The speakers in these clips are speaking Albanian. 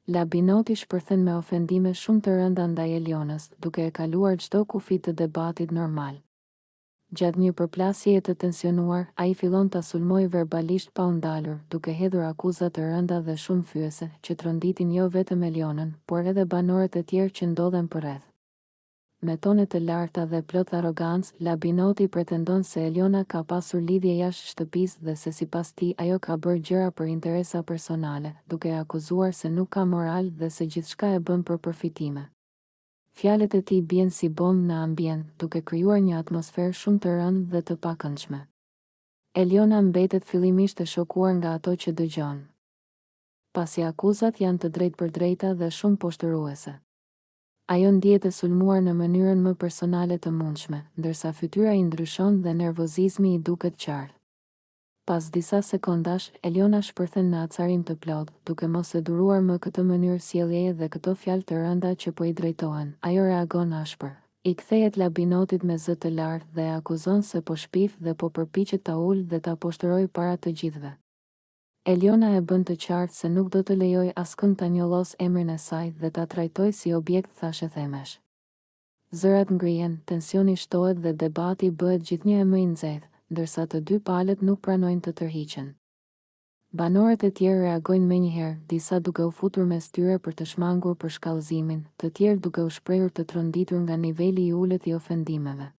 Labinoti shpërthen me ofendime shumë të rënda ndaj Elionës, duke e kaluar çdo kufi të debatit normal. Gjatë një përplasjeje të tensionuar, ai fillon ta sulmojë verbalisht pa u ndalur, duke hedhur akuza të rënda dhe shumë fyese, që tronditin jo vetëm Elionën, por edhe banorët e tjerë që ndodhen përreth. Me tone të larta dhe plot arrogancë, Labinoti pretendon se Eliona ka pasur lidhje jashtë shtëpisë dhe se sipas tij ajo ka bërë gjëra për interesa personale, duke e akuzuar se nuk ka moral dhe se gjithçka e bën për përfitime. Fjalët e tij bien si bombë në ambient, duke krijuar një atmosferë shumë të rëndë dhe të pakëndshme. Eliona mbetet fillimisht e shokuar nga ato që dëgjon, pasi akuzat janë të drejtpërdrejta dhe shumë poshtëruese. Ajo ndihet e sulmuar në mënyrën më personale të mundshme, ndërsa fytyra i ndryshon dhe nervozizmi i duket qartë. Pas disa sekondash, Eliona shpërthen në acarim të plot, duke mos e duruar më këtë mënyrë sjelljeje dhe këto fjalë të rënda që po i drejtohen. Ajo reagon ashpër. I kthehet Labinotit me zë të lartë dhe e akuzon se po shpif dhe po përpiqet ta ulë dhe ta poshtërojë para të gjithëve. Eliona e bën të qartë se nuk do të lejoj askënd ta njollos emrin e saj dhe ta trajtoj si objekt thashë themesh. Zërat ngrihen, tensioni shtohet dhe debati bëhet gjithnjë më i nxehtë, ndërsa të dy palët nuk pranojnë të tërhiqen. Banorët e tjerë reagojnë menjëherë, disa duke u futur mes tyre për të shmangur për shkallëzimin, të tjerë duke u shprehur të tronditur nga niveli i ulët i ofendimeve.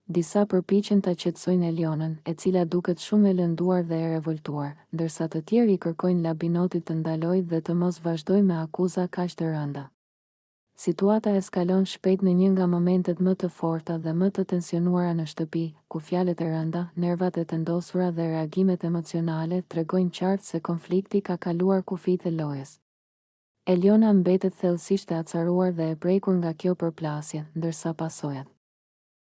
Disa përpiqen ta qetësojnë Elionën, e cila duket shumë e lënduar dhe e revoltuar, ndërsa të tjerë i kërkojnë Labinotit të ndalojë dhe të mos vazhdojë me akuza kaq të rënda. Situata eskalon shpejt në një nga momentet më të forta dhe më të tensionuara në shtëpi, ku fjalët e rënda, nervat e tendosura dhe reagimet emocionale tregojnë qartë se konflikti ka kaluar kufijtë e lojës. Eliona mbetet thellësisht e acaruar dhe e prekur nga kjo përplasje, ndërsa pasojat